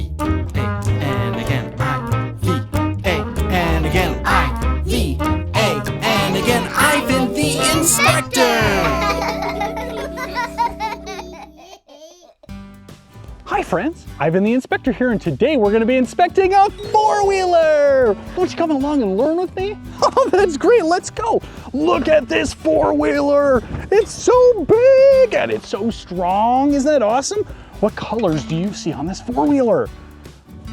V, A, and again I, V, A, and again I, V, A, and again Ivan the Inspector! Hi friends, Ivan the Inspector here, and today we're going to be inspecting a four-wheeler! Won't you come along and learn with me? Oh, that's great, let's go! Look at this four-wheeler! It's so big and it's so strong, isn't that awesome? What colors do you see on this four-wheeler?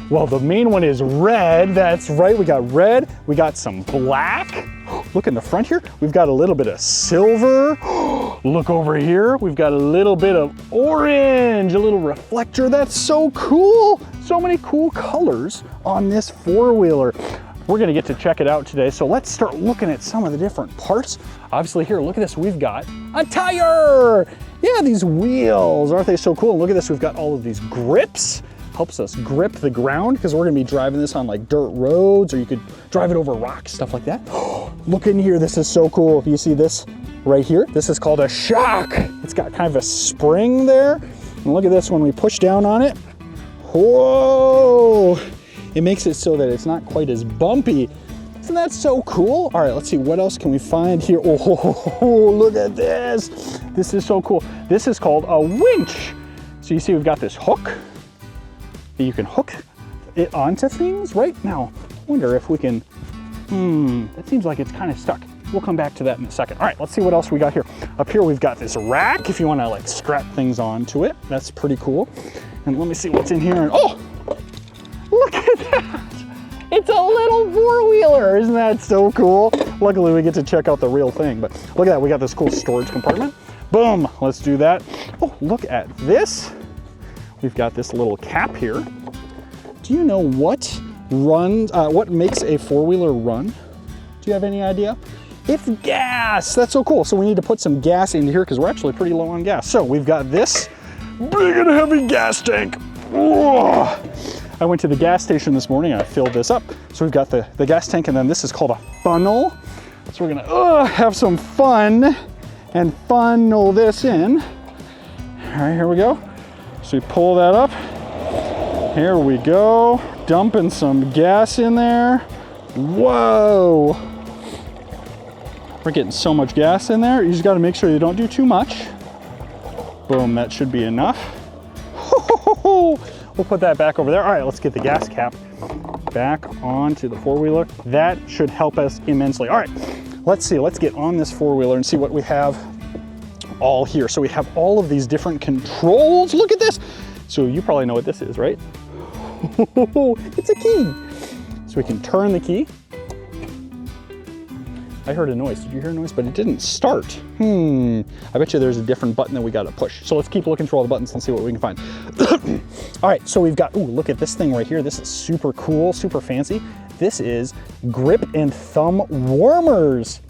Well, the main one is red, that's right, we got red, we got some black. Look in the front here, we've got a little bit of silver. Look over here, we've got a little bit of orange, a little reflector. That's so cool. So many cool colors on this four-wheeler. We're gonna get to check it out today, so let's start looking at some of the different parts. Obviously here, look at this, we've got a tire. Yeah, these wheels, aren't they so cool? And look at this, we've got all of these grips. Helps us grip the ground because we're gonna be driving this on like dirt roads, or you could drive it over rocks, stuff like that. Look in here, this is so cool. You see this right here? This is called a shock. It's got kind of a spring there. And look at this, when we push down on it, whoa! It makes it so that it's not quite as bumpy. Isn't that so cool? All right, let's see, what else can we find here? Oh, look at this. This is so cool. This is called a winch. So you see we've got this hook. You can hook it onto things right now. I wonder if we can, that seems like it's kind of stuck. We'll come back to that in a second. All right, let's see what else we got here. Up here, we've got this rack if you want to like strap things onto it. That's pretty cool. And let me see what's in here. And oh, look at that. It's a little four-wheeler. Isn't that so cool? Luckily, we get to check out the real thing. But look at that, we got this cool storage compartment. Boom, let's do that. Oh, look at this. We've got this little cap here. Do you know what makes a four-wheeler run? Do you have any idea? It's gas, that's so cool. So we need to put some gas into here because we're actually pretty low on gas. So we've got this big and heavy gas tank. Whoa. I went to the gas station this morning and I filled this up. So we've got the gas tank, and then this is called a funnel. So we're gonna have some fun and funnel this in. All right, here we go. So we pull that up. Here we go. Dumping some gas in there. Whoa. We're getting so much gas in there. You just gotta make sure you don't do too much. Boom, that should be enough. We'll put that back over there. All right, let's get the gas cap back onto the four-wheeler. That should help us immensely. All right, let's see, let's get on this four-wheeler and see what we have all here. So we have all of these different controls. Look at this. So you probably know what this is, right? It's a key. So we can turn the key. I heard a noise. Did you hear a noise? But it didn't start. I bet you there's a different button that we got to push. So let's keep looking through all the buttons and see what we can find. All right, so we've got, ooh, look at this thing right here. This is super cool, super fancy. This is grip and thumb warmers.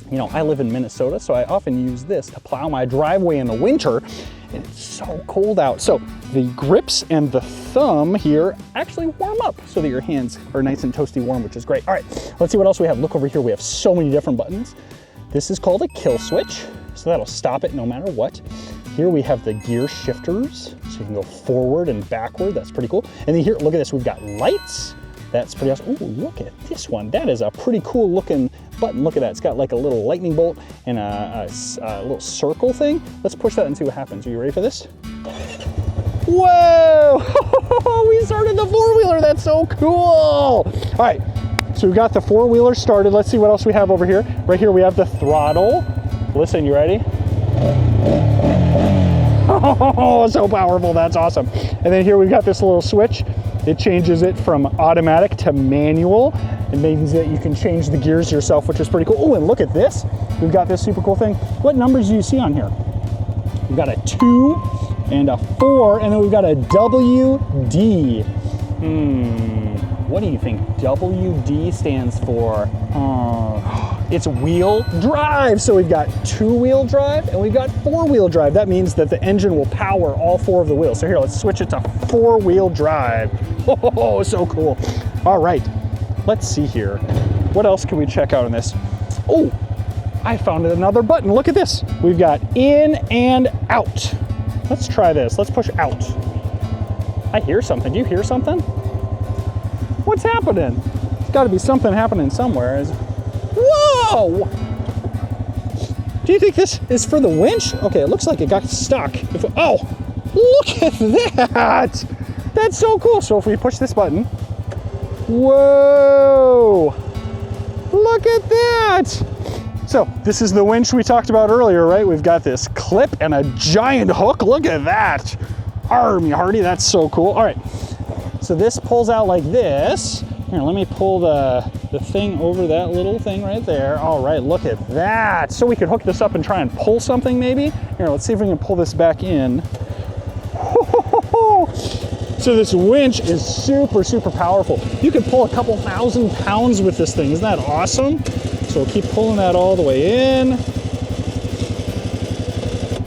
You know, I live in Minnesota, so I often use this to plow my driveway in the winter, and it's so cold out. So the grips and the thumb here actually warm up so that your hands are nice and toasty warm, which is great. All right, let's see what else we have. Look over here, we have so many different buttons. This is called a kill switch, so that'll stop it no matter what. Here we have the gear shifters, so you can go forward and backward. That's pretty cool. And then here, look at this, we've got lights. That's pretty awesome. Ooh, look at this one. That is a pretty cool looking button. Look at that. It's got like a little lightning bolt and a little circle thing. Let's push that and see what happens. Are you ready for this? Whoa! We started the four-wheeler. That's so cool. All right, so we've got the four-wheeler started. Let's see what else we have over here. Right here we have the throttle. Listen, you ready? Oh, so powerful. That's awesome. And then here we've got this little switch. It changes it from automatic to manual. It means that you can change the gears yourself, which is pretty cool. Oh, and look at this. We've got this super cool thing. What numbers do you see on here? We've got a 2 and a 4, and then we've got a WD. What do you think WD stands for? It's wheel drive. So we've got 2-wheel drive and we've got 4-wheel drive. That means that the engine will power all 4 of the wheels. So here, let's switch it to 4-wheel drive. Oh, so cool. All right, let's see here. What else can we check out on this? Oh, I found another button. Look at this. We've got in and out. Let's try this. Let's push out. I hear something. Do you hear something? What's happening? There's got to be something happening somewhere. Whoa! Do you think this is for the winch? Okay, it looks like it got stuck. Oh, look at that! That's so cool. So if we push this button, whoa! Look at that! So this is the winch we talked about earlier, right? We've got this clip and a giant hook. Look at that. Army Hardy, that's so cool. All right, so this pulls out like this. Here, let me pull the thing over that little thing right there. All right, look at that. So we could hook this up and try and pull something maybe. Here, let's see if we can pull this back in. So this winch is super, super powerful. You could pull a couple 1,000 pounds with this thing. Isn't that awesome? So we'll keep pulling that all the way in.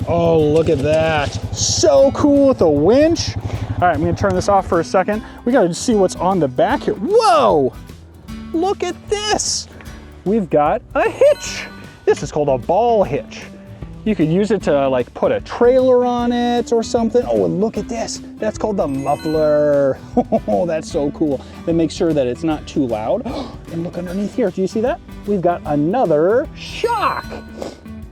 Oh, look at that. So cool with the winch. All right, I'm gonna turn this off for a second. We gotta see what's on the back here. Whoa, look at this. We've got a hitch. This is called a ball hitch. You could use it to like put a trailer on it or something. Oh, and look at this. That's called the muffler. Oh, that's so cool. That makes sure that it's not too loud. And look underneath here, do you see that? We've got another shock.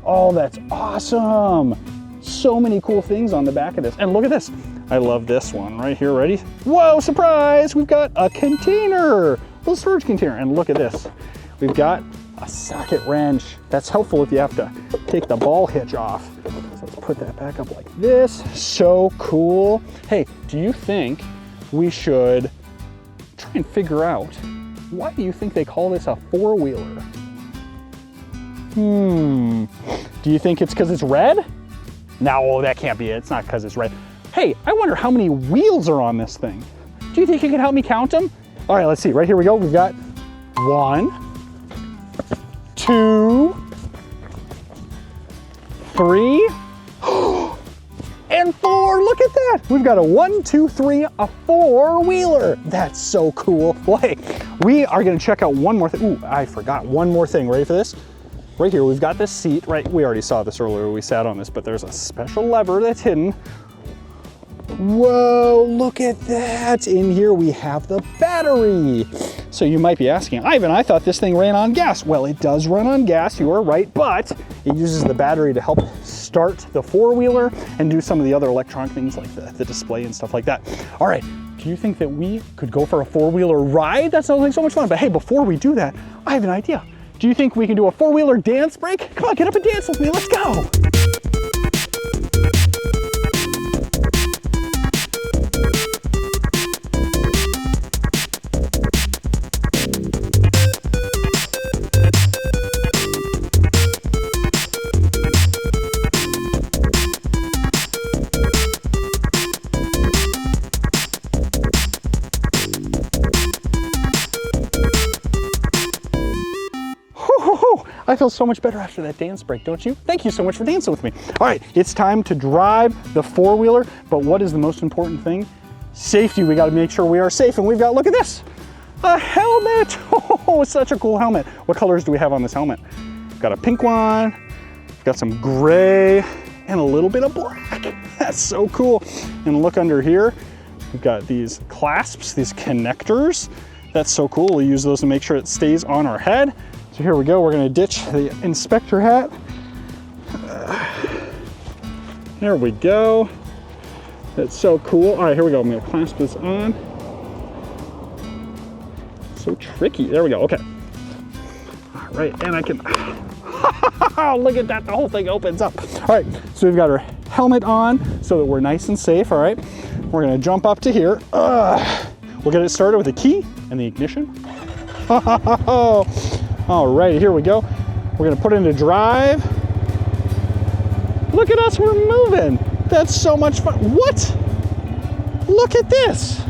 Oh, that's awesome. So many cool things on the back of this. And look at this. I love this one right here, ready? Whoa, surprise! We've got a container, a little storage container. And look at this. We've got a socket wrench. That's helpful if you have to take the ball hitch off. So let's put that back up like this. So cool. Hey, do you think we should try and figure out why do you think they call this a four-wheeler? Do you think it's because it's red? No, that can't be it. It's not because it's red. Hey, I wonder how many wheels are on this thing. Do you think you can help me count them? All right, let's see. Right here we go. We've got 1, 2, 3, and 4. Look at that. We've got a 1, 2, 3, a four-wheeler. That's so cool. Well, hey, we are gonna check out one more thing. Ooh, I forgot one more thing. Ready for this? Right here, we've got this seat, right? We already saw this earlier, we sat on this, but there's a special lever that's hidden. Whoa, look at that. In here we have the battery. So you might be asking, Ivan, I thought this thing ran on gas. Well, it does run on gas, you are right, but it uses the battery to help start the four-wheeler and do some of the other electronic things like the display and stuff like that. All right, do you think that we could go for a four-wheeler ride? That sounds like so much fun, but hey, before we do that, I have an idea. Do you think we can do a four-wheeler dance break? Come on, get up and dance with me, let's go. I feel so much better after that dance break, don't you? Thank you so much for dancing with me. All right, it's time to drive the four-wheeler, but what is the most important thing? Safety. We gotta make sure we are safe, and we've got, look at this, a helmet. Oh, such a cool helmet. What colors do we have on this helmet? We've got a pink one, we've got some gray, and a little bit of black. That's so cool. And look under here, we've got these clasps, these connectors. That's so cool. We'll use those to make sure it stays on our head. So here we go, we're gonna ditch the inspector hat. There we go. That's so cool. All right, here we go. I'm gonna clasp this on. So tricky. There we go, okay. All right, and I can, look at that, the whole thing opens up. All right, so we've got our helmet on so that we're nice and safe, all right? We're gonna jump up to here. We'll get it started with the key and the ignition. All right, here we go. We're gonna put it into drive. Look at us, we're moving. That's so much fun. What? Look at this.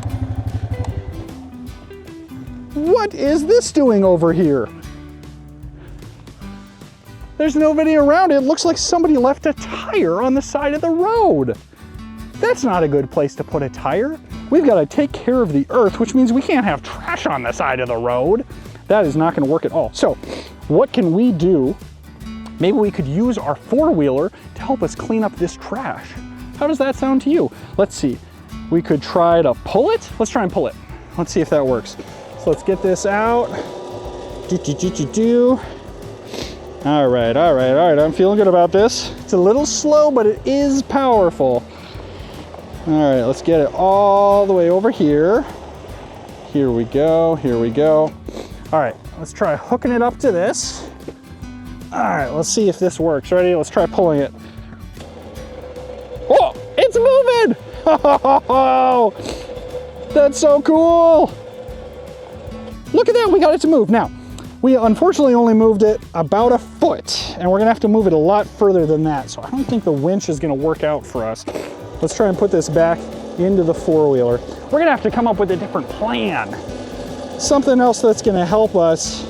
What is this doing over here? There's nobody around. It looks like somebody left a tire on the side of the road. That's not a good place to put a tire. We've got to take care of the earth, which means we can't have trash on the side of the road. That is not going to work at all. So what can we do? Maybe we could use our four-wheeler to help us clean up this trash. How does that sound to you? Let's see. we could try to pull it. Let's try and pull it. Let's see if that works. So let's get this out. All right, I'm feeling good about this. It's a little slow, but it is powerful. All right, let's get it all the way over here. Here we go. All right, let's try hooking it up to this. All right, let's see if this works. Ready? Let's try pulling it. Oh, it's moving! Oh, that's so cool! Look at that, we got it to move. Now, we unfortunately only moved it about a foot, and we're gonna have to move it a lot further than that, so I don't think the winch is gonna work out for us. Let's try and put this back into the four-wheeler. We're gonna have to come up with a different plan. Something else that's gonna help us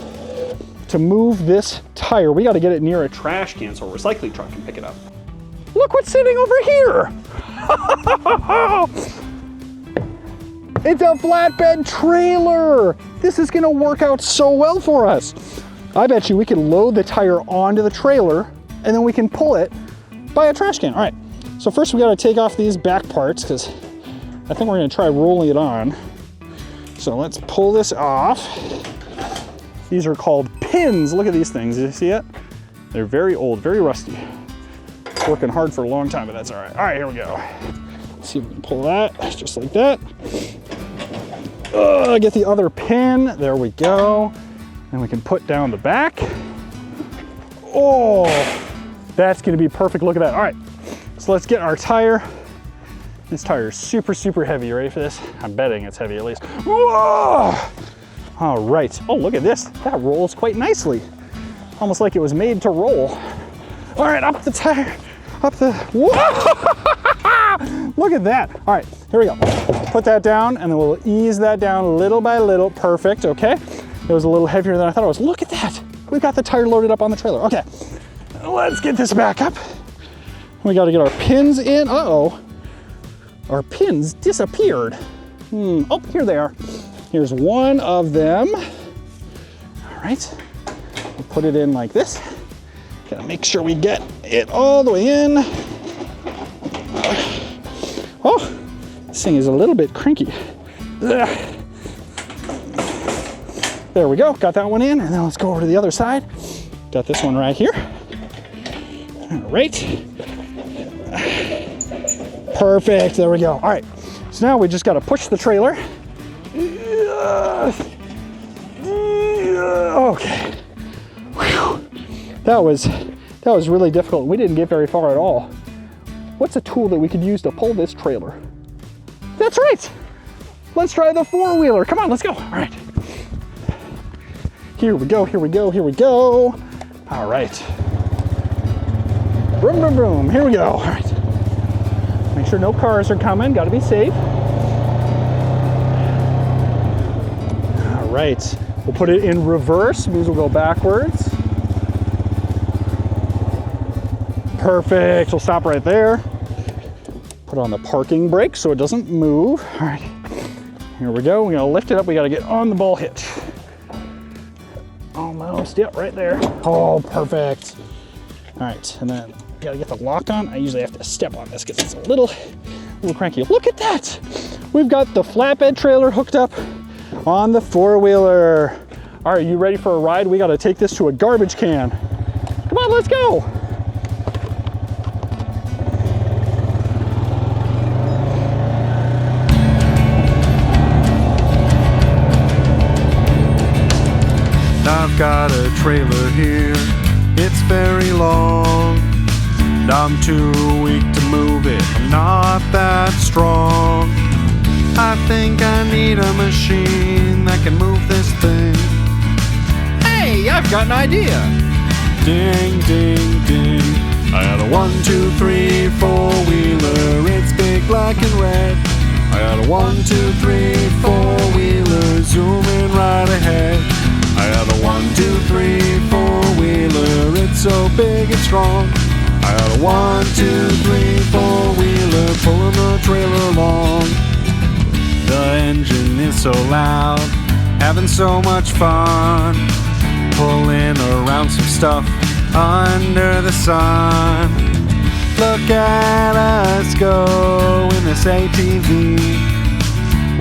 to move this tire. We gotta get it near a trash can so a recycling truck can pick it up. Look what's sitting over here. It's a flatbed trailer. This is gonna work out so well for us. I bet you we can load the tire onto the trailer and then we can pull it by a trash can. All right, so first we gotta take off these back parts because I think we're gonna try rolling it on. So let's pull this off. These are called pins. Look at these things, did you see it? They're very old, very rusty. Working hard for a long time, but that's all right. All right, here we go. Let's see if we can pull that, just like that. Get the other pin, there we go. And we can put down the back. Oh, that's gonna be perfect, look at that. All right, so let's get our tire. This tire is super, super heavy. You ready for this? I'm betting it's heavy at least. Whoa! All right, oh, look at this. That rolls quite nicely. Almost like it was made to roll. All right, up the tire, up the, whoa! Look at that. All right, here we go. Put that down and then we'll ease that down little by little. Perfect, okay. It was a little heavier than I thought it was. Look at that. We've got the tire loaded up on the trailer. Okay, let's get this back up. We gotta get our pins in. Uh-oh, our pins disappeared. Oh, here they are. Here's one of them. All right, we'll put it in like this. Gotta make sure we get it all the way in. Oh, this thing is a little bit cranky. Ugh. There we go, got that one in, and then let's go over to the other side. Got this one right here. All right. Perfect, there we go. All right, so now we just gotta push the trailer. Okay. Whew. That was really difficult. We didn't get very far at all. What's a tool that we could use to pull this trailer? That's right. Let's try the four-wheeler. Come on, let's go. All right. Here we go, here we go, here we go. All right. Vroom, vroom, vroom. Here we go. All right. Make sure no cars are coming. Got to be safe. All right. We'll put it in reverse. Means we'll go backwards. Perfect. We'll stop right there. Put on the parking brake so it doesn't move. All right. Here we go. We're gonna lift it up. We gotta get on the ball hitch. Almost. Yep, right there. Oh, perfect. All right, and then gotta get the lock on. I usually have to step on this because it's a little cranky. Look at that. We've got the flatbed trailer hooked up on the four-wheeler. All right, you ready for a ride? We gotta take this to a garbage can. Come on, let's go. I've got a trailer here, it's very long. I'm too weak to move it, I'm not that strong. I think I need a machine that can move this thing. Hey, I've got an idea. Ding, ding, ding. I got a 1, 2, 3, 4-wheeler, it's big, black and red. I got a 1, 2, 3, 4-wheeler, zooming right ahead. I got a 1, 2, 3, 4-wheeler, it's so big and strong. I got a 1, 2, 3, 4-wheeler, pulling the trailer along. The engine is so loud, having so much fun, pulling around some stuff under the sun. Look at us go in this ATV.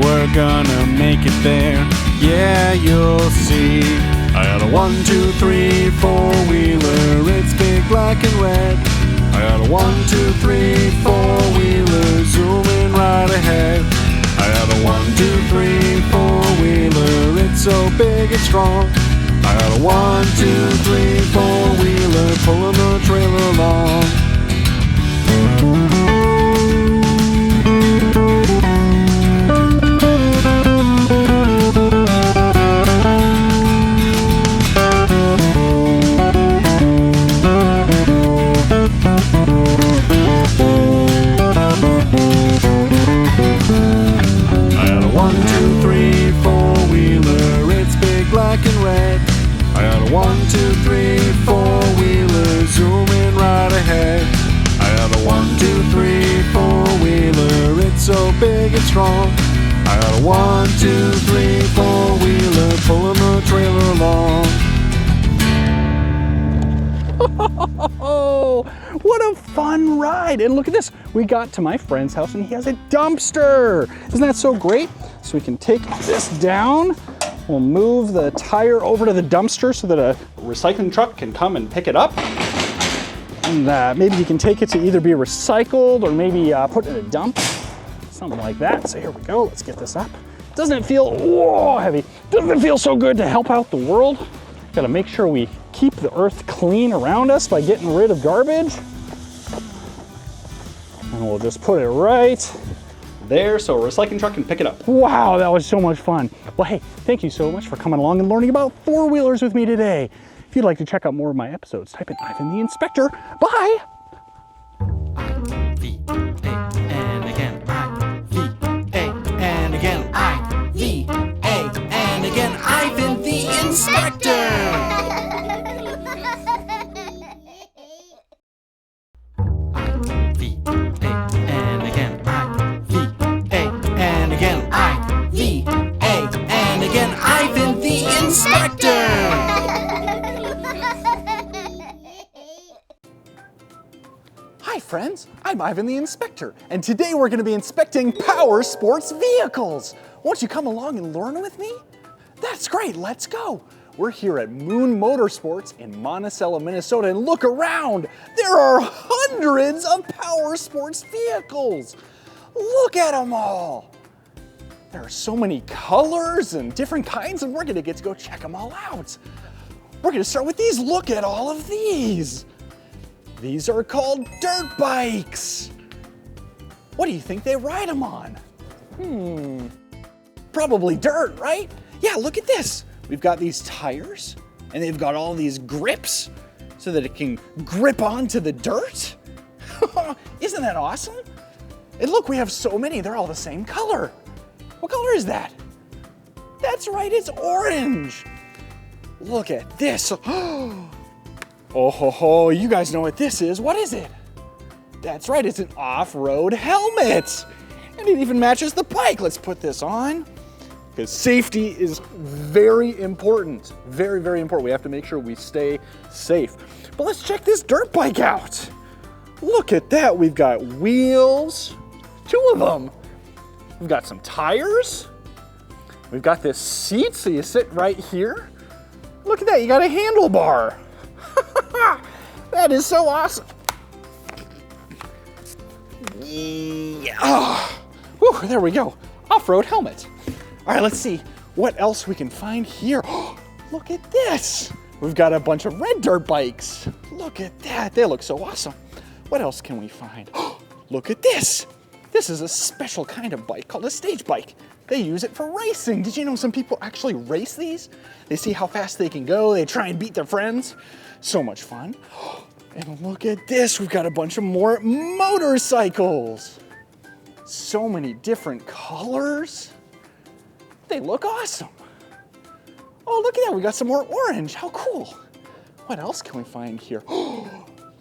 We're gonna make it there, yeah, you'll see. I got a 1, 2, 3, 4-wheeler. It's big, black, and red. I got a 1, 2, 3, 4-wheeler. Zooming right ahead. I got a 1, 2, 3, 4-wheeler. It's so big and strong. I got a 1, 2, 3, 4-wheeler. Pulling the trailer along. Black and red. I got a 1, 2, 3, 4-wheeler. Zooming right ahead. I got a 1, 2, 3, 4-wheeler. It's so big and strong. I got a 1, 2, 3, 4-wheeler. Pulling the trailer along. Oh, what a fun ride. And look at this. We got to my friend's house and he has a dumpster. Isn't that so great? So we can take this down. We'll move the tire over to the dumpster so that a recycling truck can come and pick it up. And maybe you can take it to either be recycled or maybe put in a dump, something like that. So here we go, let's get this up. Doesn't it feel, whoa, heavy. Doesn't it feel so good to help out the world? Gotta make sure we keep the earth clean around us by getting rid of garbage. And we'll just put it right there so a recycling truck can pick it up. Wow, that was so much fun. Well, hey, thank you so much for coming along and learning about four-wheelers with me today. If you'd like to check out more of my episodes, type in Ivan the Inspector. Bye! I-V-A, and again, I-V-A, and again, I-V-A, and again, Ivan the Inspector! Hi friends, I'm Ivan the Inspector, and today we're going to be inspecting Powersports vehicles. Won't you come along and learn with me? That's great, let's go. We're here at Moon Motorsports in Monticello, Minnesota, and look around. There are hundreds of Powersports vehicles. Look at them all. There are so many colors and different kinds, and we're going to get to go check them all out. We're going to start with these. Look at all of these. These are called dirt bikes. What do you think they ride them on? Probably dirt, right? Yeah, look at this. We've got these tires, and they've got all these grips so that it can grip onto the dirt. Isn't that awesome? And look, we have so many. They're all the same color. What color is that? That's right, it's orange. Look at this. Oh ho ho, you guys know what this is. What is it? That's right, it's an off-road helmet. And it even matches the bike. Let's put this on, because safety is very important. Very, very important. We have to make sure we stay safe. But let's check this dirt bike out. Look at that, we've got wheels, 2 of them. We've got some tires. We've got this seat, so you sit right here. Look at that, you got a handlebar. That is so awesome. Yeah. Oh. Whew, there we go. Off-road helmet. All right, let's see what else we can find here. Look at this. We've got a bunch of red dirt bikes. Look at that. They look so awesome. What else can we find? Look at this. This is a special kind of bike called a stage bike. They use it for racing. Did you know some people actually race these? They see how fast they can go. They try and beat their friends. So much fun. And look at this. We've got a bunch of more motorcycles. So many different colors. They look awesome. Oh, look at that. We got some more orange. How cool. What else can we find here?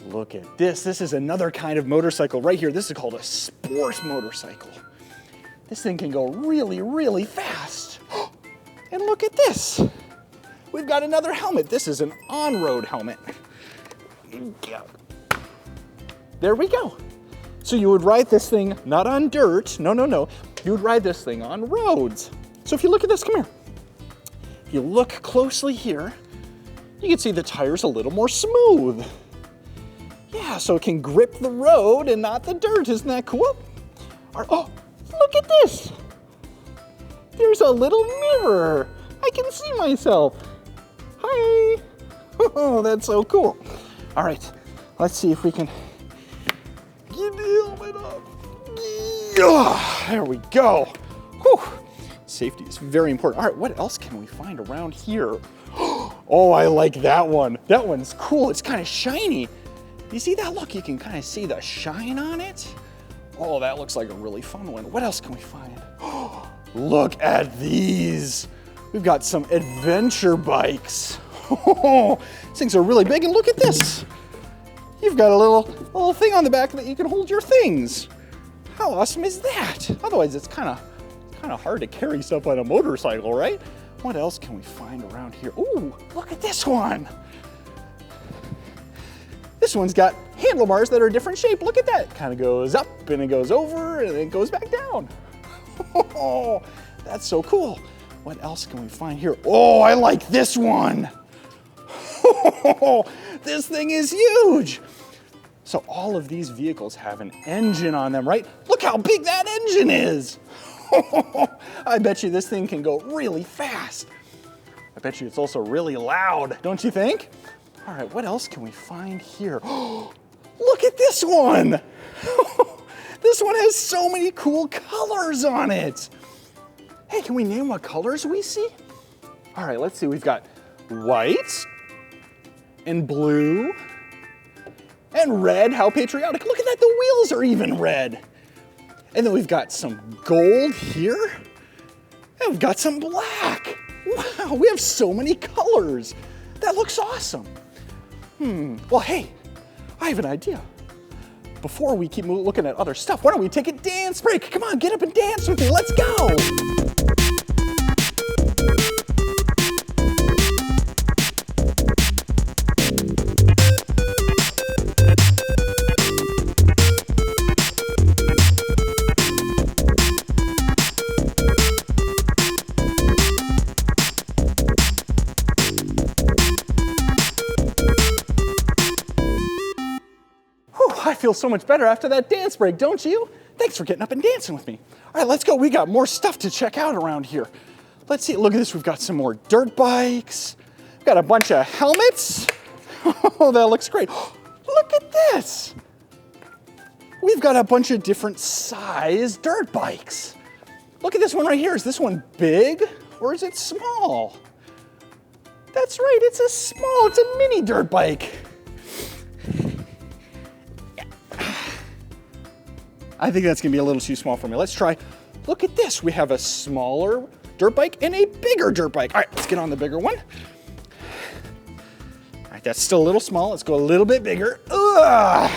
Look at this. This is another kind of motorcycle right here. This is called a sport motorcycle. This thing can go really, really fast. And look at this. We've got another helmet. This is an on-road helmet. there we go. So you would ride this thing not on dirt, no. You would ride this thing on roads. So if you look at this, come here. If you look closely here, you can see the tire's a little more smooth. Yeah, so it can grip the road and not the dirt. Isn't that cool? Oh, look at this. There's a little mirror. I can see myself. Hi. Oh, that's so cool. All right, let's see if we can get the helmet up. Yeah, there we go. Whew. Safety is very important. All right, what else can we find around here? Oh, I like that one. That one's cool. It's kind of shiny. You see that? Look, you can kind of see the shine on it. Oh, that looks like a really fun one. What else can we find? Look at these. We've got some adventure bikes. These things are really big, and look at this. You've got a little thing on the back that you can hold your things. How awesome is that? Otherwise, it's kind of hard to carry stuff on a motorcycle, right? What else can we find around here? Ooh, look at this one. This one's got handlebars that are a different shape. Look at that. Kind of goes up and it goes over and it goes back down. Oh, that's so cool. What else can we find here? Oh, I like this one. This thing is huge. So all of these vehicles have an engine on them, right? Look how big that engine is. I bet you this thing can go really fast. I bet you it's also really loud, don't you think? All right, what else can we find here? Look at this one. This one has so many cool colors on it. Hey, can we name what colors we see? All right, let's see. We've got white and blue and red. How patriotic. Look at that, the wheels are even red. And then we've got some gold here. And we've got some black. Wow, we have so many colors. That looks awesome. Well, hey, I have an idea. Before we keep looking at other stuff, why don't we take a dance break? Come on, get up and dance with me. Let's go. I feel so much better after that dance break, don't you? Thanks for getting up and dancing with me. All right, let's go. We got more stuff to check out around here. Let's see. Look at this. We've got some more dirt bikes. We've got a bunch of helmets. Oh, that looks great. Look at this. We've got a bunch of different size dirt bikes. Look at this one right here. Is this one big or is it small? That's right. It's a mini dirt bike. I think that's gonna be a little too small for me. Let's try. Look at this. We have a smaller dirt bike and a bigger dirt bike. All right, let's get on the bigger one. All right, that's still a little small. Let's go a little bit bigger. All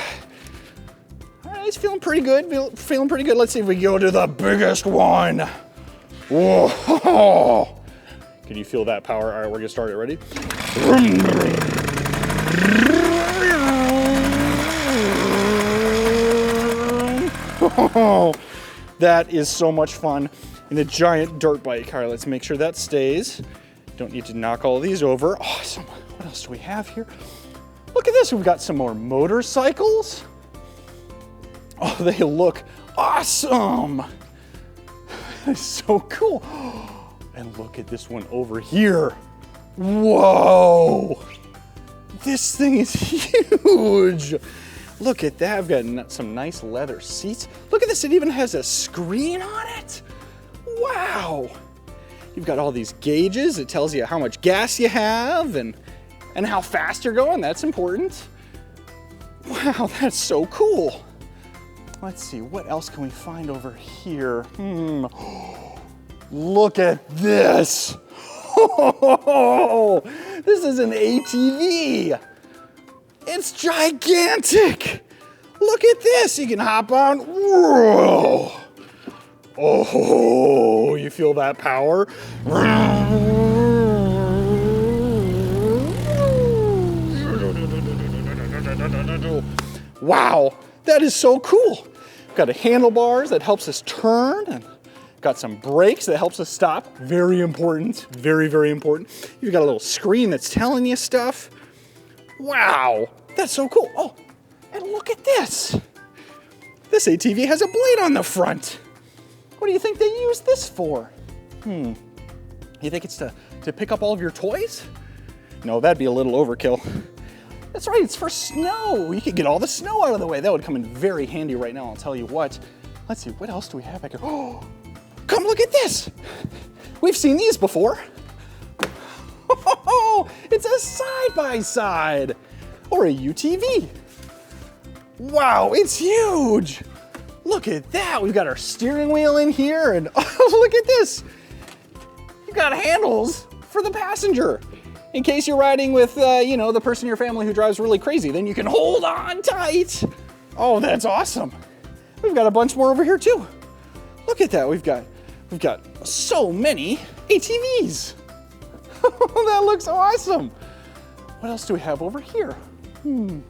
right, it's feeling pretty good. Feeling pretty good. Let's see if we go to the biggest one. Whoa. Can you feel that power? All right, we're gonna start it. Ready? Oh, that is so much fun in a giant dirt bike. All right, let's make sure that stays. Don't need to knock all of these over. Awesome. What else do we have here? Look at this. We've got some more motorcycles. Oh, they look awesome. That's so cool. And look at this one over here. Whoa. This thing is huge. Look at that, I've got some nice leather seats. Look at this, it even has a screen on it. Wow. You've got all these gauges. It tells you how much gas you have and how fast you're going, that's important. Wow, that's so cool. Let's see, what else can we find over here? Look at this. This is an ATV. It's gigantic. Look at this. You can hop on. Whoa. Oh, you feel that power? Wow, that is so cool. We've got a handlebars that helps us turn, and got some brakes that helps us stop. Very important, very, very important. You've got a little screen that's telling you stuff. Wow, that's so cool. Oh, and look at this. This ATV has a blade on the front. What do you think they use this for? You think it's to pick up all of your toys? No, that'd be a little overkill. That's right, it's for snow. You could get all the snow out of the way. That would come in very handy right now, I'll tell you what. Let's see, what else do we have back here? Oh, come look at this. We've seen these before. Oh, it's a side-by-side or a UTV. Wow, it's huge. Look at that. We've got our steering wheel in here, and oh, look at this. You've got handles for the passenger. In case you're riding with, the person in your family who drives really crazy, then you can hold on tight. Oh, that's awesome. We've got a bunch more over here too. Look at that. We've got so many ATVs. That looks awesome. What else do we have over here? Look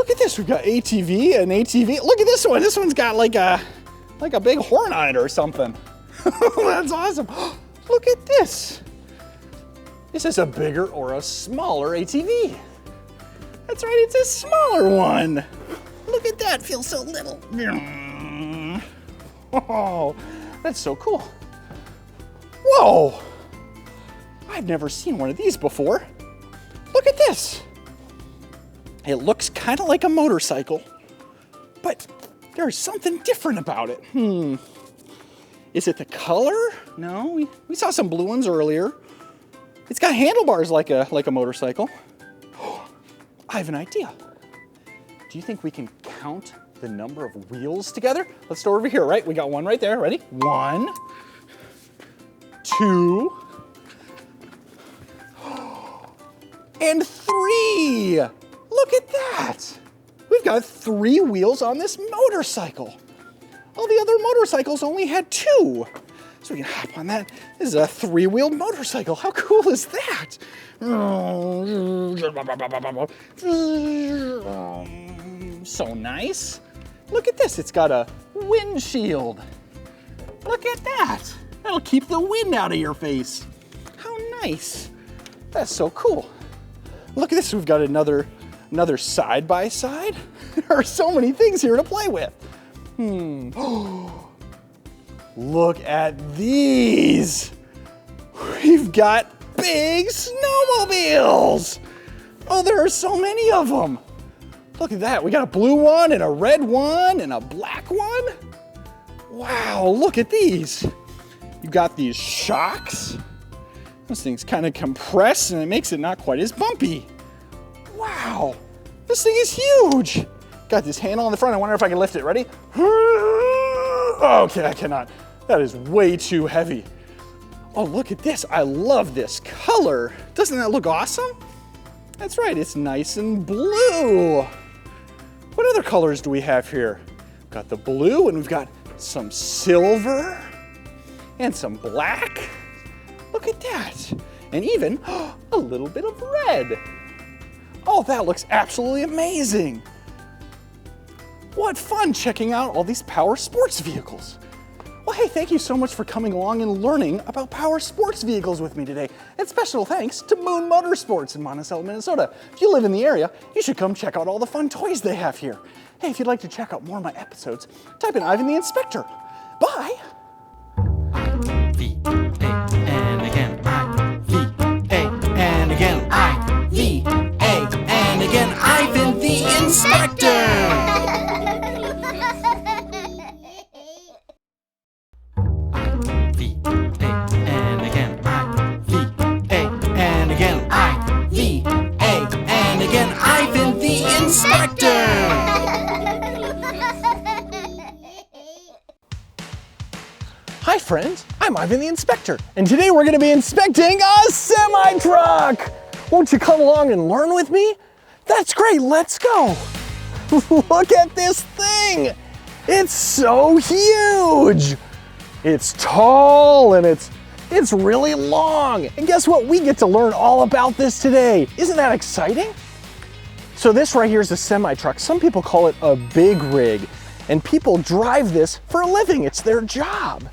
at this. We've got ATV and ATV. Look at this one. This one's got like a big horn on it or something. That's awesome. Look at this. Is this a bigger or a smaller ATV? That's right, it's a smaller one. Look at that, feels so little. Oh, that's so cool. Whoa, I've never seen one of these before. Look at this. It looks kind of like a motorcycle, but there's something different about it. Is it the color? No, we saw some blue ones earlier. It's got handlebars like a motorcycle. I have an idea. Do you think we can count the number of wheels together? Let's start over here, right? We got one right there. Ready? 1, 2, and 3. Look at that. We've got 3 wheels on this motorcycle. All the other motorcycles only had 2. So we can hop on that. This is a 3-wheeled motorcycle. How cool is that? So nice. Look at this. It's got a windshield. Look at that. That'll keep the wind out of your face. How nice. That's so cool. Look at this. We've got another side-by-side. There are so many things here to play with. Look at these. We've got big snowmobiles. Oh, there are so many of them. Look at that. We got a blue one and a red one and a black one. Wow, look at these. You've got these shocks. This thing's kind of compressed and it makes it not quite as bumpy. Wow, this thing is huge. Got this handle on the front. I wonder if I can lift it. Ready? Okay, I cannot. That is way too heavy. Oh, look at this. I love this color. Doesn't that look awesome? That's right, it's nice and blue. What other colors do we have here? We've got the blue and we've got some silver and some black. Look at that. And even a little bit of red. Oh, that looks absolutely amazing. What fun checking out all these power sports vehicles. Well, hey, thank you so much for coming along and learning about power sports vehicles with me today. And special thanks to Moon Motorsports in Monticello, Minnesota. If you live in the area, you should come check out all the fun toys they have here. Hey, if you'd like to check out more of my episodes, type in Ivan the Inspector. Bye. I-V-A, and again, I-V-A, and again, I-V-A, and again, Ivan the Inspector. Inspector! Hi friends, I'm Ivan the Inspector, and today we're going to be inspecting a semi-truck. Won't you come along and learn with me? That's great, let's go. Look at this thing. It's so huge. It's tall and it's really long. And guess what? We get to learn all about this today. Isn't that exciting? So this right here is a semi-truck. Some people call it a big rig, and people drive this for a living. It's their job.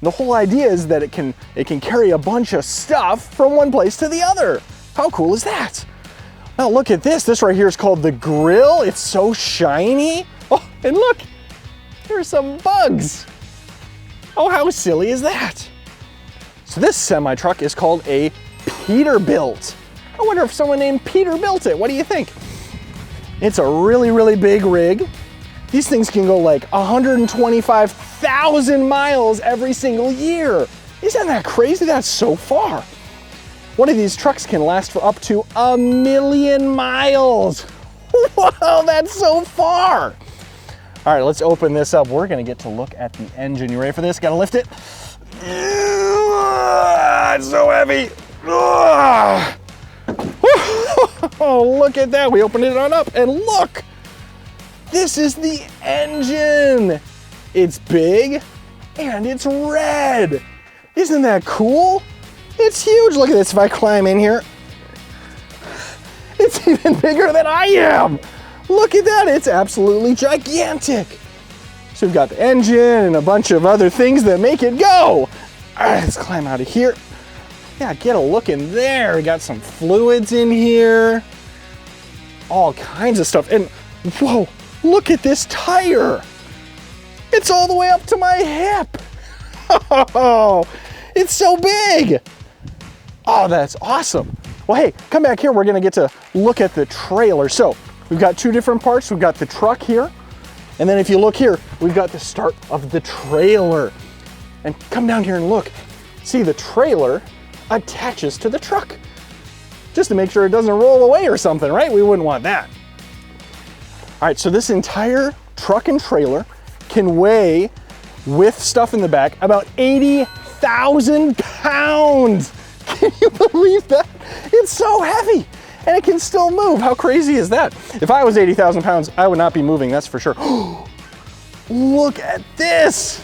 The whole idea is that it can carry a bunch of stuff from one place to the other. How cool is that? Now look at this. This right here is called the grill. It's so shiny. Oh, and look, there's some bugs. Oh, how silly is that? So this semi-truck is called a Peterbilt. I wonder if someone named Peter built it. What do you think? It's a really, really big rig. These things can go like 125,000 miles every single year. Isn't that crazy? That's so far. One of these trucks can last for up to 1,000,000 miles. Wow, that's so far. All right, let's open this up. We're gonna get to look at the engine. You ready for this? Gotta lift it. It's so heavy. Oh, look at that. We opened it on up and look, this is the engine. It's big and it's red. Isn't that cool? It's huge. Look at this. If I climb in here, it's even bigger than I am. Look at that. It's absolutely gigantic. So we've got the engine and a bunch of other things that make it go. All right, let's climb out of here. Yeah, get a look in there. We got some fluids in here. All kinds of stuff. And whoa, look at this tire. It's all the way up to my hip. Oh, it's so big. Oh, that's awesome. Well, hey, come back here. We're gonna get to look at the trailer. So we've got two different parts. We've got the truck here. And then if you look here, we've got the start of the trailer. And come down here and look. See, the trailer attaches to the truck just to make sure it doesn't roll away or something, right? We wouldn't want that. All right, so this entire truck and trailer can weigh, with stuff in the back, about 80,000 pounds. Can you believe that? It's so heavy and it can still move. How crazy is that? If I was 80,000 pounds, I would not be moving, that's for sure. Look at this.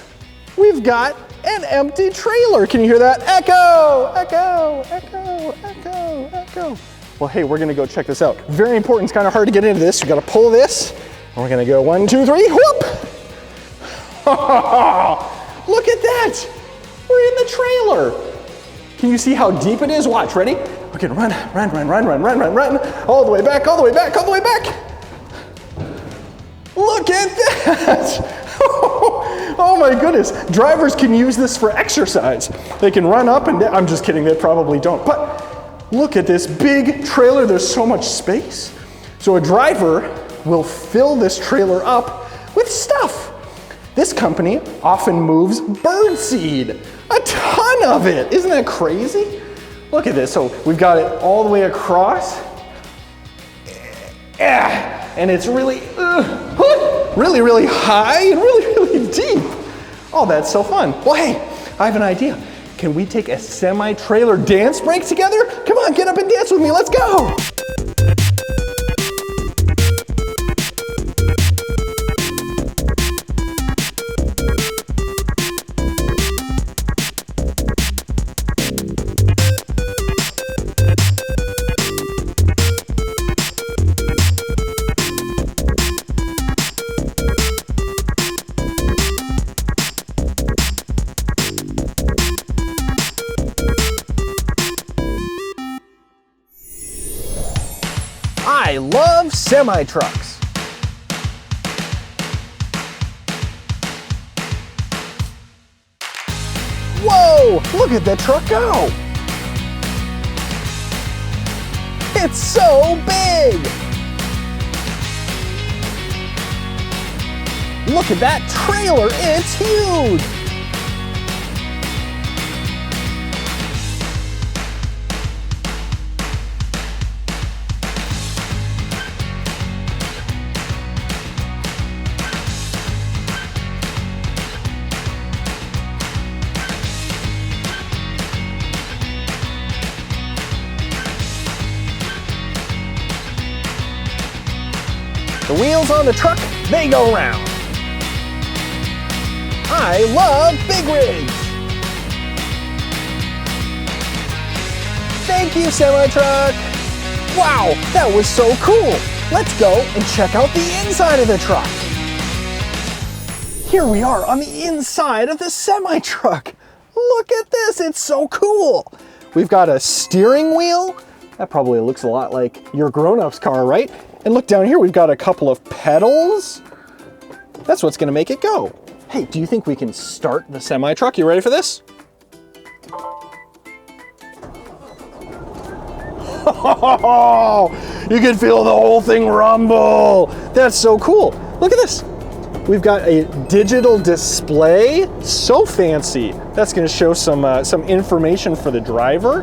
We've got an empty trailer. Can you hear that? Echo, echo, echo, echo, echo. Well, hey, we're gonna go check this out. Very important, it's kind of hard to get into this. You gotta pull this, and we're gonna go 1, 2, 3, whoop! Look at that! We're in the trailer. Can you see how deep it is? Watch, ready? Okay, run, run, run, run, run, run, run, run. All the way back, all the way back, all the way back. Look at that! Oh my goodness, drivers can use this for exercise. They can run up and down. I'm just kidding, they probably don't. But look at this big trailer, there's so much space. So a driver will fill this trailer up with stuff. This company often moves birdseed, a ton of it. Isn't that crazy? Look at this, so we've got it all the way across. And it's really, really, really high and really, really deep. Oh, that's so fun. Well, hey, I have an idea. Can we take a semi-trailer dance break together? Come on, get up and dance with me. Let's go. I love semi-trucks. Whoa, look at that truck go. It's so big. Look at that trailer, it's huge. The wheels on the truck, they go round. I love big rigs. Thank you, semi-truck. Wow, that was so cool. let's go and check out the inside of the truck. Here we are on the inside of the semi-truck. Look at this, it's so cool. We've got a steering wheel. That probably looks a lot like your grown-up's car, right? And look down here, we've got a couple of pedals. That's what's gonna make it go. Hey, do you think we can start the semi-truck? You ready for this? You can feel the whole thing rumble. That's so cool. Look at this. We've got a digital display, so fancy. That's gonna show some information for the driver.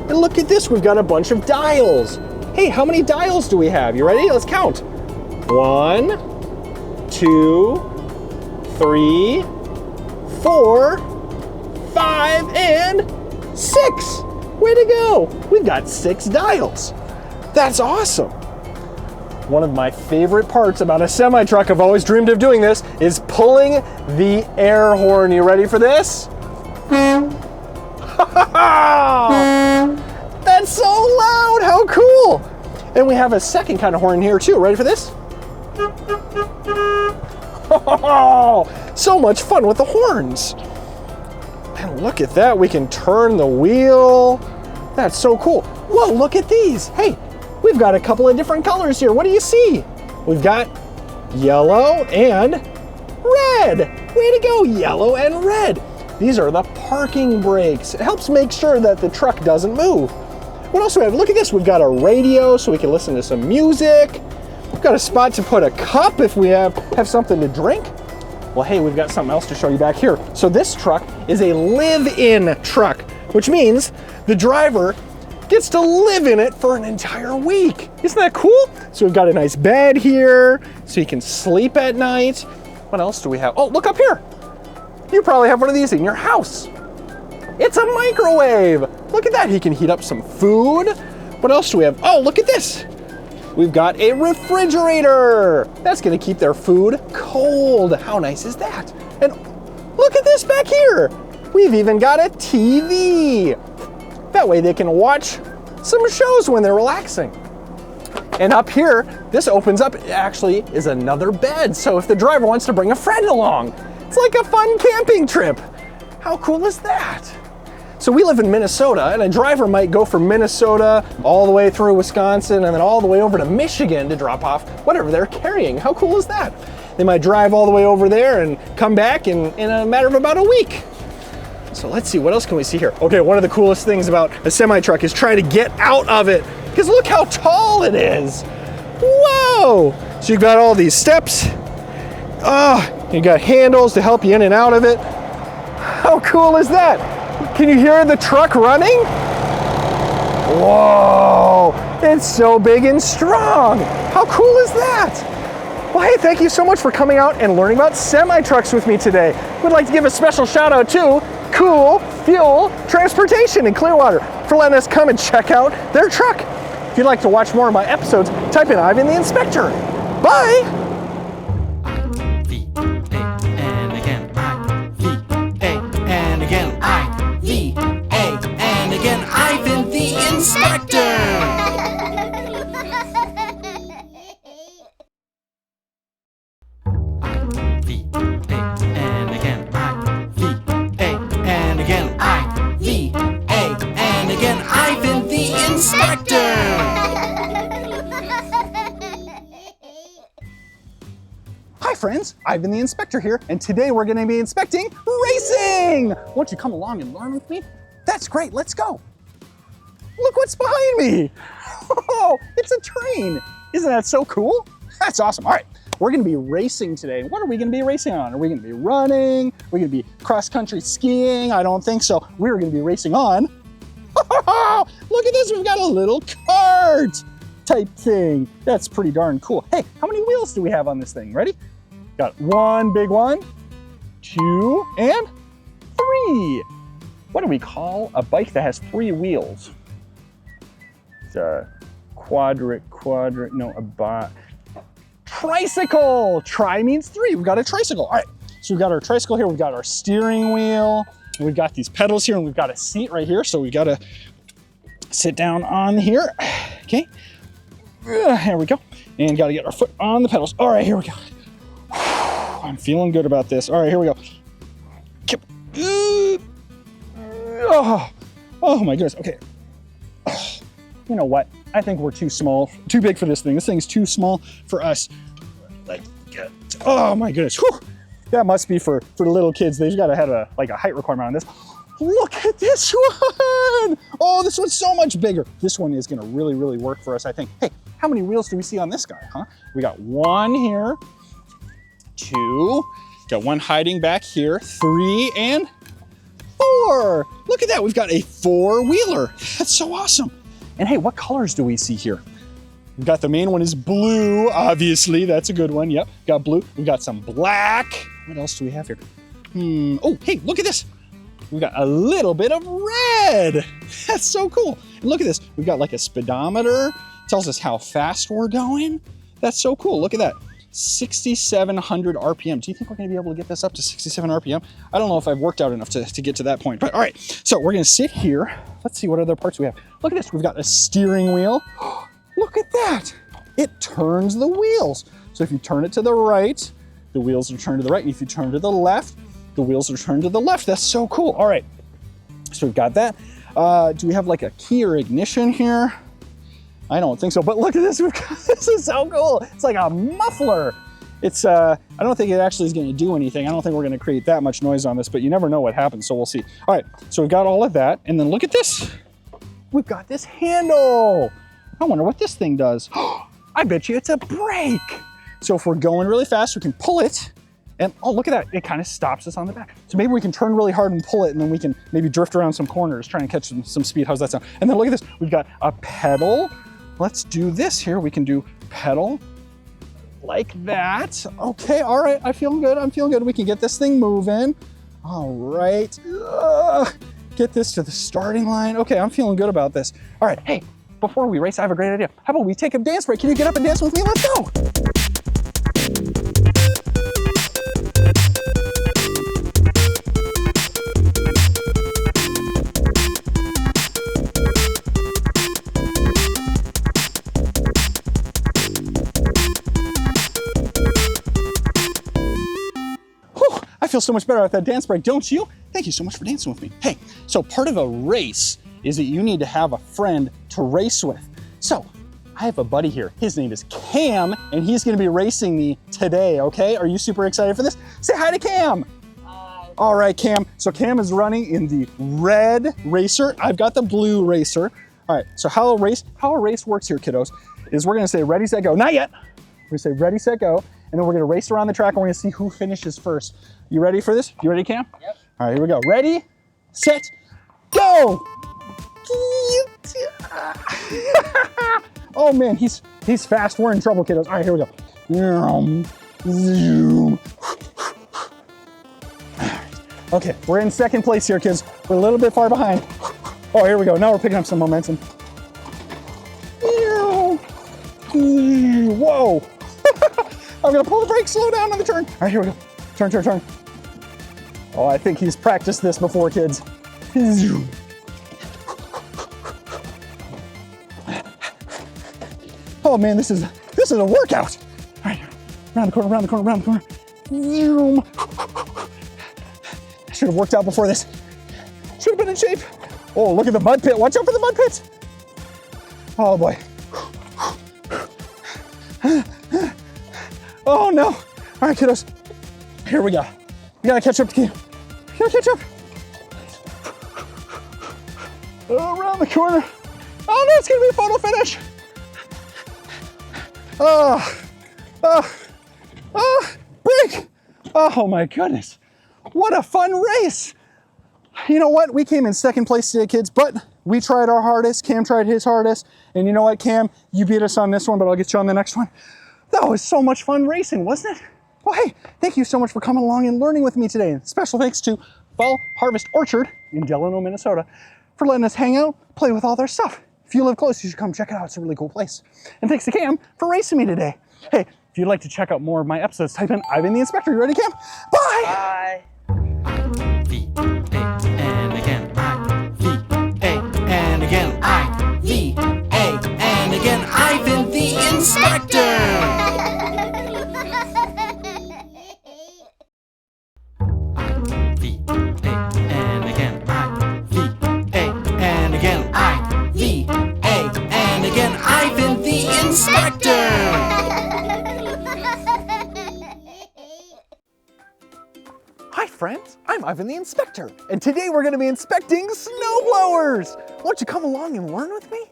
And look at this, we've got a bunch of dials. Hey, how many dials do we have? You ready? Let's count. 1, 2, 3, 4, 5, and 6. Way to go. We've got 6 dials. That's awesome. One of my favorite parts about a semi-truck, I've always dreamed of doing this, is pulling the air horn. You ready for this? That's so loud, how cool. And we have a second kind of horn here too. Ready for this? So much fun with the horns. And look at that, we can turn the wheel. That's so cool. Whoa, look at these. Hey, we've got a couple of different colors here. What do you see? We've got yellow and red. Way to go, yellow and red. These are the parking brakes. It helps make sure that the truck doesn't move. What else do we have? Look at this. We've got a radio so we can listen to some music. We've got a spot to put a cup if we have something to drink. Well, hey, we've got something else to show you back here. So this truck is a live-in truck, which means the driver gets to live in it for an entire week. Isn't that cool? So we've got a nice bed here so you can sleep at night. What else do we have? Oh, look up here. You probably have one of these in your house. It's a microwave. Look at that, he can heat up some food. What else do we have? Oh, look at this. We've got a refrigerator. That's gonna keep their food cold. How nice is that? And look at this back here. We've even got a TV. That way they can watch some shows when they're relaxing. And up here, this opens up, it actually is another bed. So if the driver wants to bring a friend along, it's like a fun camping trip. How cool is that? So we live in Minnesota, and a driver might go from Minnesota all the way through Wisconsin and then all the way over to Michigan to drop off whatever they're carrying. How cool is that? They might drive all the way over there and come back in a matter of about a week. So let's see, what else can we see here? Okay, one of the coolest things about a semi-truck is trying to get out of it, because look how tall it is. Whoa! So you've got all these steps. You got handles to help you in and out of it. How cool is that? Can you hear the truck running? Whoa, it's so big and strong. How cool is that? Well, hey, thank you so much for coming out and learning about semi-trucks with me today. We'd like to give a special shout out to Cool Fuel Transportation in Clearwater for letting us come and check out their truck. If you'd like to watch more of my episodes, type in Ivan the Inspector. Bye. Ivan the Inspector! And again, and again, and again, Ivan the Inspector! Hi friends, Ivan the Inspector here, and today we're gonna be inspecting racing! Won't you come along and learn with me? That's great, let's go. Look what's behind me. Oh, it's a train. Isn't that so cool? That's awesome. All right, we're gonna be racing today. What are we gonna be racing on? Are we gonna be running? Are we gonna be cross-country skiing? I don't think so. We're gonna be racing on. Look at this, we've got a little kart type thing. That's pretty darn cool. Hey, how many wheels do we have on this thing? Ready? Got one big one, 2, and 3. What do we call a bike that has 3 wheels? It's a tricycle. Tri means 3. We've got a tricycle. All right, so we've got our tricycle here. We've got our steering wheel. And we've got these pedals here, and we've got a seat right here. So we've got to sit down on here. Okay, here we go. And gotta get our foot on the pedals. All right, here we go. I'm feeling good about this. All right, here we go. Oh my goodness, okay. You know what? I think we're too small, too big for this thing. This thing's too small for us. Like, oh my goodness. Whew. That must be for little kids. They've got to have a height requirement on this. Look at this one. Oh, this one's so much bigger. This one is gonna really, really work for us, I think. Hey, how many wheels do we see on this guy, huh? We got 1 here, 2, got 1 hiding back here, 3, and 4. Look at that, we've got a 4-wheeler. That's so awesome. And hey, what colors do we see here? We've got the main one is blue, obviously, that's a good one. Yep, got blue. We've got some black. What else do we have here? Oh, hey, look at this. We've got a little bit of red. That's so cool. And look at this. We've got like a speedometer. Tells us how fast we're going. That's so cool. Look at that. 6,700 RPM. Do you think we're gonna be able to get this up to 67 RPM? I don't know if I've worked out enough to get to that point, but all right. So we're gonna sit here. Let's see what other parts we have. Look at this. We've got a steering wheel. Look at that. It turns the wheels. So if you turn it to the right, the wheels are turned to the right. And if you turn to the left, the wheels are turned to the left. That's so cool. All right, so we've got that. Do we have like a key or ignition here? I don't think so, but look at this. This is so cool. It's like a muffler. It's, I don't think it actually is gonna do anything. I don't think we're gonna create that much noise on this, but you never know what happens, so we'll see. All right, so we've got all of that, and then look at this. We've got this handle. I wonder what this thing does. I bet you it's a brake. So if we're going really fast, we can pull it, and oh, look at that, it kind of stops us on the back. So maybe we can turn really hard and pull it, and then we can maybe drift around some corners, trying to catch some speed. How's that sound? And then look at this, we've got a pedal. Let's do this here. We can do pedal like that. Okay, all right, I'm feeling good, I'm feeling good. We can get this thing moving. All right, get this to the starting line. Okay, I'm feeling good about this. All right, hey, before we race, I have a great idea. How about we take a dance break? Can you get up and dance with me? Let's go. I feel so much better at that dance break, don't you? Thank you so much for dancing with me. Hey, so part of a race is that you need to have a friend to race with. So I have a buddy here. His name is Cam, and he's gonna be racing me today, okay? Are you super excited for this? Say hi to Cam. Hi. All right, Cam. So Cam is running in the red racer. I've got the blue racer. All right, so how a race works here, kiddos, is we're gonna say ready, set, go. Not yet. We're gonna say ready, set, go, and then we're gonna race around the track and we're gonna see who finishes first. You ready for this? You ready, Cam? Yep. All right, here we go. Ready, set, go! Oh man, he's fast. We're in trouble, kiddos. All right, here we go. Zoom. Okay, we're in second place here, kids. We're a little bit far behind. Oh, here we go. Now we're picking up some momentum. Whoa! I'm gonna pull the brake, slow down on the turn. All right, here we go. Turn, turn, turn. Oh, I think he's practiced this before, kids. Oh man, this is a workout. All right, around the corner, around the corner, around the corner. Zoom. I should have worked out before this. Should have been in shape. Oh, look at the mud pit. Watch out for the mud pit. Oh boy. Oh no. All right, kiddos. Here we go. We gotta catch up to Cam. We gotta catch up. Oh, around the corner. Oh no, it's gonna be a photo finish. Break. Oh my goodness. What a fun race. You know what? We came in second place today, kids, but we tried our hardest. Cam tried his hardest. And you know what, Cam? You beat us on this one, but I'll get you on the next one. That was so much fun racing, wasn't it? Well, hey, thank you so much for coming along and learning with me today. And special thanks to Fall Harvest Orchard in Delano, Minnesota for letting us hang out, play with all their stuff. If you live close, you should come check it out. It's a really cool place. And thanks to Cam for racing me today. Hey, if you'd like to check out more of my episodes, type in Ivan the Inspector. You ready, Cam? Bye! Bye. And again, and again, Ivan the Inspector. I'm Ivan the Inspector, and today we're gonna be inspecting snowblowers. Won't you come along and learn with me?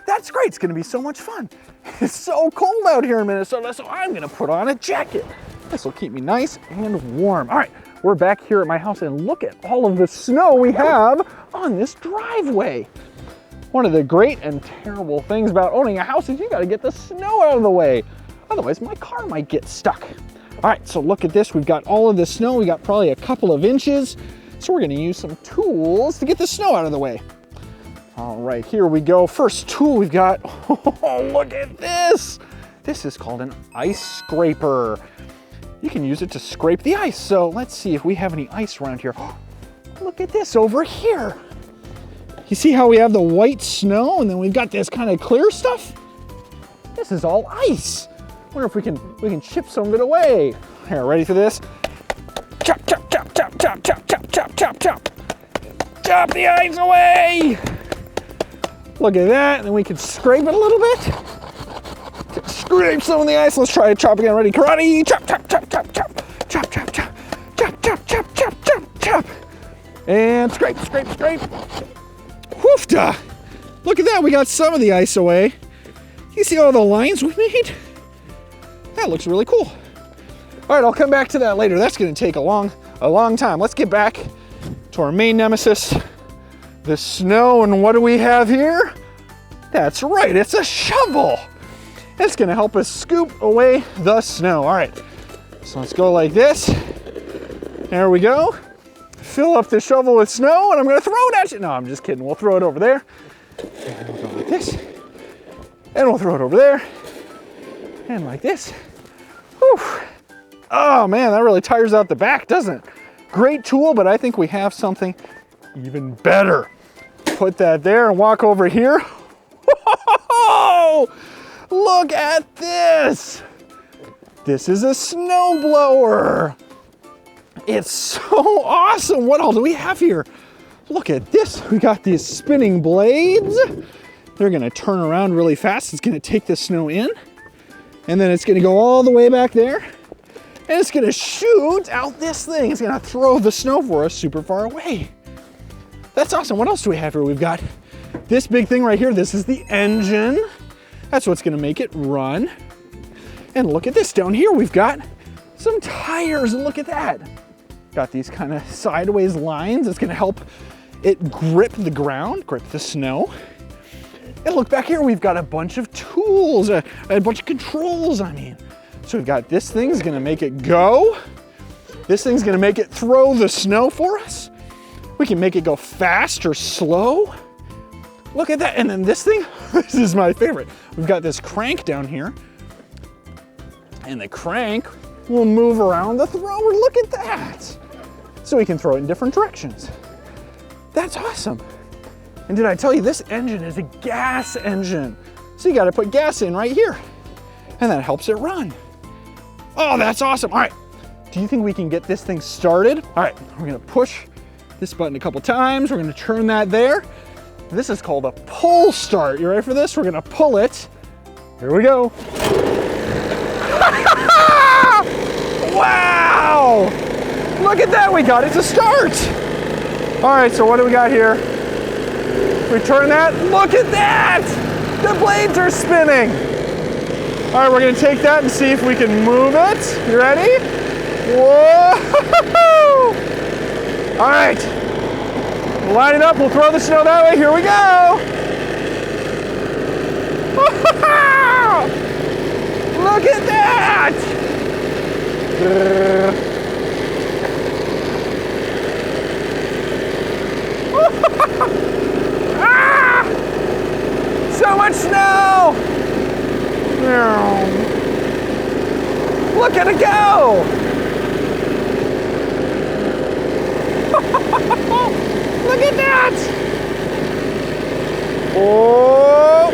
That's great, it's gonna be so much fun. It's so cold out here in Minnesota, so I'm gonna put on a jacket. This will keep me nice and warm. All right, we're back here at my house, and look at all of the snow we have on this driveway. One of the great and terrible things about owning a house is you gotta get the snow out of the way. Otherwise, my car might get stuck. All right, so look at this. We've got all of the snow. We got probably a couple of inches. So we're gonna use some tools to get the snow out of the way. All right, here we go. First tool we've got, oh, look at this. This is called an ice scraper. You can use it to scrape the ice. So let's see if we have any ice around here. Look at this over here. You see how we have the white snow and then we've got this kind of clear stuff? This is all ice. Wonder if we can chip some of it away. Here, ready for this? Chop, chop, chop, chop, chop, chop, chop, chop, chop, chop. Chop the ice away. Look at that, and then we can scrape it a little bit. Scrape some of the ice. Let's try to chop again. Ready? Karate. Chop, chop, chop, chop, chop, chop, chop, chop, chop, chop, chop, chop, chop, chop. And scrape, scrape, scrape. Woofda. Look at that, we got some of the ice away. You see all the lines we made? That looks really cool. All right, I'll come back to that later. That's gonna take a long time. Let's get back to our main nemesis, the snow. And what do we have here? That's right, it's a shovel. It's gonna help us scoop away the snow. All right, so let's go like this. There we go. Fill up the shovel with snow, and I'm gonna throw it at you. No, I'm just kidding. We'll throw it over there. And we'll go like this. And we'll throw it over there. And like this. Whew. Oh man, that really tires out the back, doesn't it? Great tool, but I think we have something even better. Put that there and walk over here. Whoa! Look at this. This is a snow blower. It's so awesome. What all do we have here? Look at this. We got these spinning blades. They're gonna turn around really fast. It's gonna take the snow in, and then it's gonna go all the way back there, and it's gonna shoot out this thing. It's gonna throw the snow for us super far away. That's awesome. What else do we have here? We've got this big thing right here. This is the engine. That's what's gonna make it run. And look at this down here. We've got some tires, and look at that. Got these kind of sideways lines. It's gonna help it grip the ground, grip the snow. And look back here, we've got a bunch of tools, a bunch of controls, I mean. So we've got this thing's gonna make it go. This thing's gonna make it throw the snow for us. We can make it go fast or slow. Look at that, and then this thing, this is my favorite. We've got this crank down here, and the crank will move around the thrower. Look at that. So we can throw it in different directions. That's awesome. And did I tell you, this engine is a gas engine. So you gotta put gas in right here, and that helps it run. Oh, that's awesome. All right, do you think we can get this thing started? All right, we're gonna push this button a couple times. We're gonna turn that there. This is called a pull start. You ready for this? We're gonna pull it. Here we go. Wow! Look at that, we got it to start. All right, so what do we got here? We turn that, look at that! The blades are spinning. All right, we're gonna take that and see if we can move it. You ready? Whoa! All right, line it up, we'll throw the snow that way. Here we go. Look at that! Ah! So much snow! Look at it go! Look at that! Oh!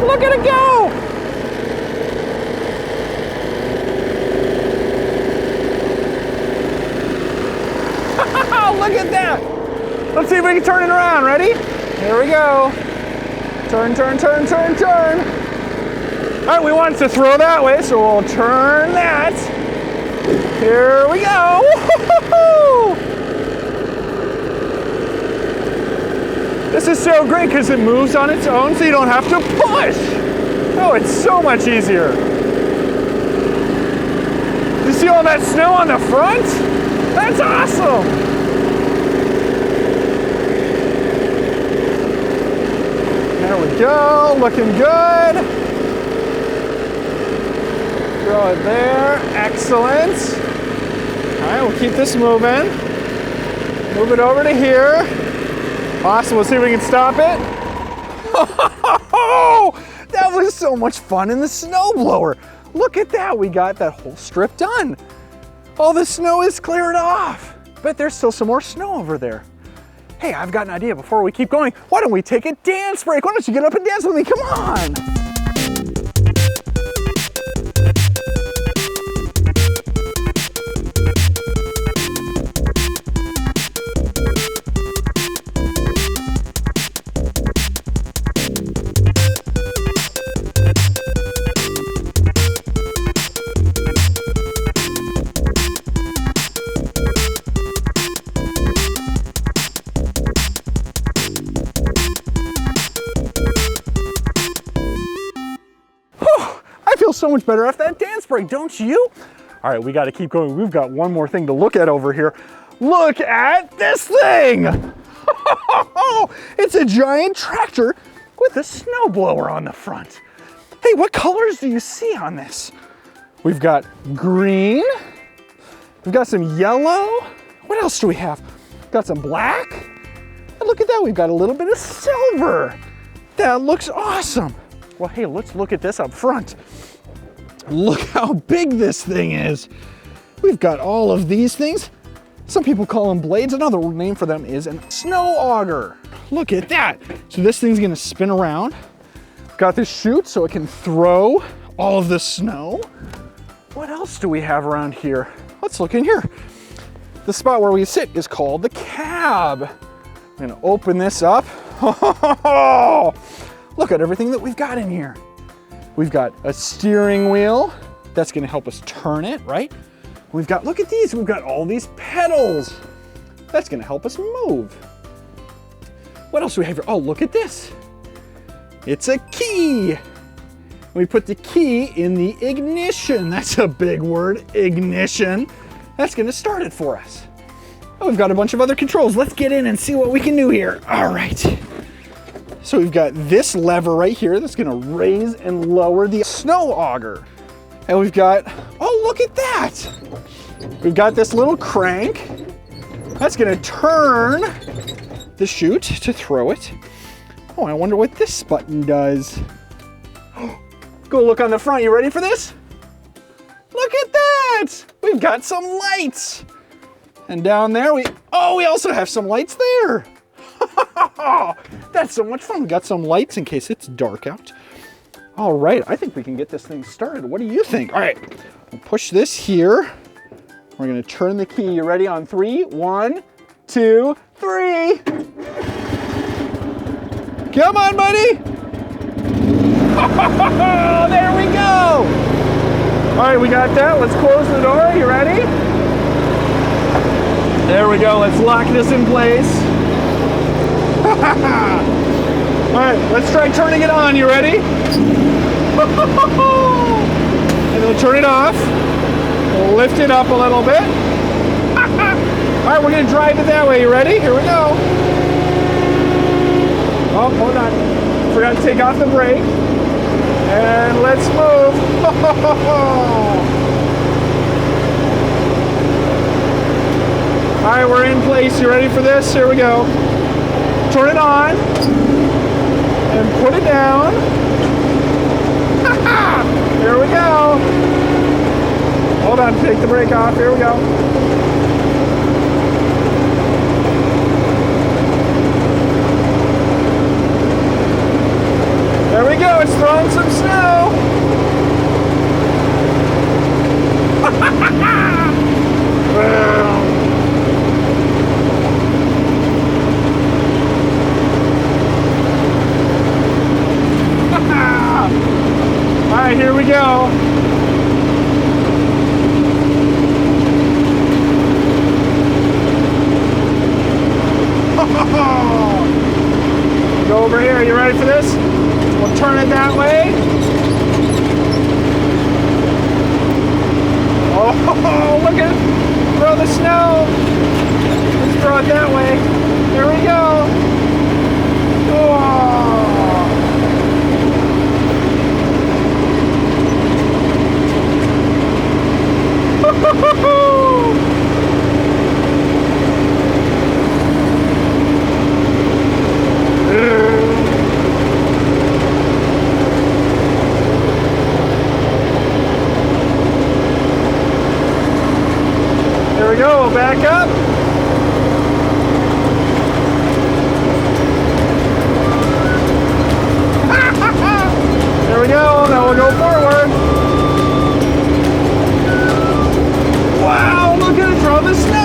Look at it go! Look at that! Let's see if we can turn it around. Ready? Here we go. Turn, turn, turn, turn, turn. All right, we want it to throw that way, so we'll turn that. Here we go. Woo-hoo-hoo! This is so great because it moves on its own, so you don't have to push. Oh, it's so much easier. You see all that snow on the front? That's awesome. There we go, looking good. Throw it there, excellent. All right, we'll keep this moving. Move it over to here. Awesome, we'll see if we can stop it. Oh, that was so much fun in the snowblower. Look at that, we got that whole strip done. All the snow is cleared off, but there's still some more snow over there. Hey, I've got an idea before we keep going. Why don't we take a dance break? Why don't you get up and dance with me? Come on. So much better after that dance break, don't you? All right, we got to keep going. We've got one more thing to look at over here. Look at this thing. It's a giant tractor with a snowblower on the front. Hey, what colors do you see on this? We've got green. We've got some yellow. What else do we have? Got some black. And look at that, we've got a little bit of silver. That looks awesome. Well, hey, let's look at this up front. Look how big this thing is. We've got all of these things. Some people call them blades. Another name for them is a snow auger. Look at that. So this thing's gonna spin around. Got this chute so it can throw all of the snow. What else do we have around here? Let's look in here. The spot where we sit is called the cab. I'm gonna open this up. Look at everything that we've got in here. We've got a steering wheel that's gonna help us turn it, right? We've got, look at these, we've got all these pedals. That's gonna help us move. What else do we have here? Oh, look at this. It's a key. We put the key in the ignition. That's a big word, ignition. That's gonna start it for us. Oh, we've got a bunch of other controls. Let's get in and see what we can do here. All right. So we've got this lever right here that's gonna raise and lower the snow auger. And we've got, oh, look at that. We've got this little crank. That's gonna turn the chute to throw it. Oh, I wonder what this button does. Go look on the front, you ready for this? Look at that. We've got some lights. And down there, we also have some lights there. That's so much fun. We got some lights in case it's dark out. All right, I think we can get this thing started. What do you think? All right, we'll push this here. We're gonna turn the key. You ready on 3? 1, 2, 3. Come on, buddy. There we go. All right, we got that. Let's close the door. You ready? There we go. Let's lock this in place. All right, let's try turning it on. You ready? And then turn it off. We'll lift it up a little bit. All right, we're gonna drive it that way. You ready? Here we go. Oh, hold on. Forgot to take off the brake. And let's move. All right, we're in place. You ready for this? Here we go. Turn it on. And put it down. Here we go. Hold on, take the brake off. Here we go. There we go, it's throwing some snow. All right, look at it. Throw the snow. Let's throw it that way. Here we go. Whoa. There we go, back up. There we go, now we'll go forward. Wow, look at it throw the snow.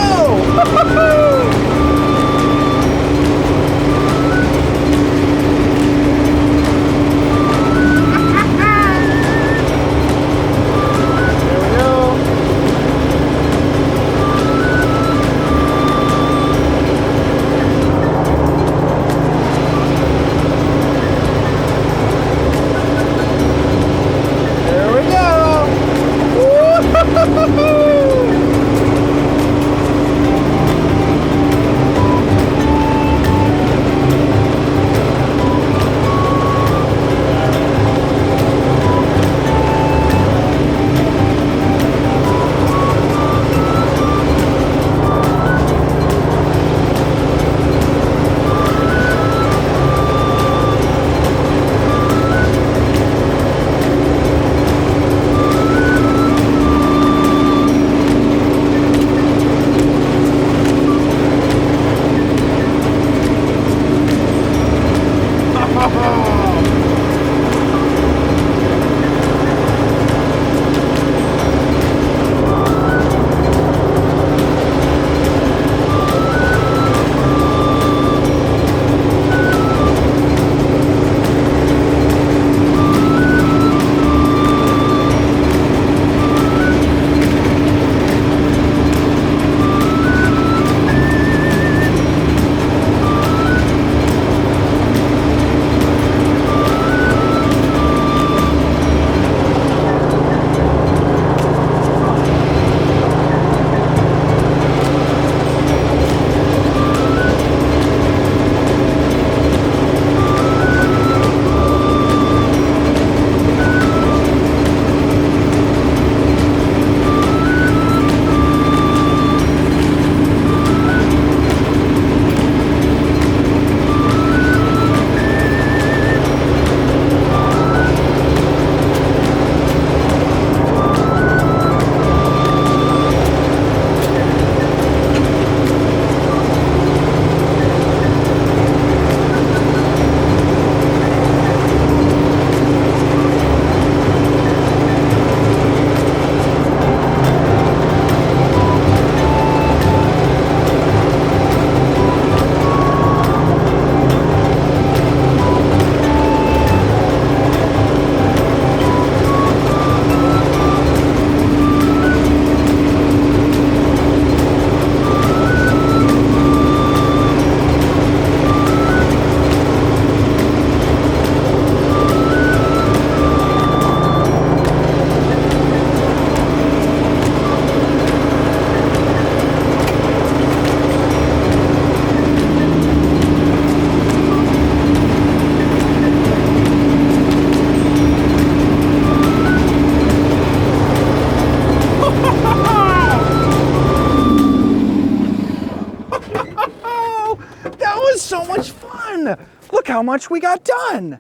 Look how much we got done.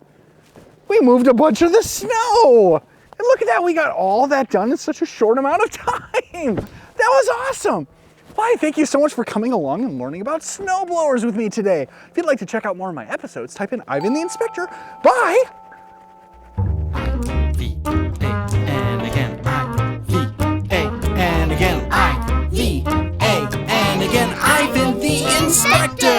We moved a bunch of the snow. And look at that, we got all that done in such a short amount of time. That was awesome. Why, thank you so much for coming along and learning about snowblowers with me today. If you'd like to check out more of my episodes, type in Ivan the Inspector. Bye. I-V-A, and again, I-V-A, and again, I-V-A, and again, Ivan the Inspector.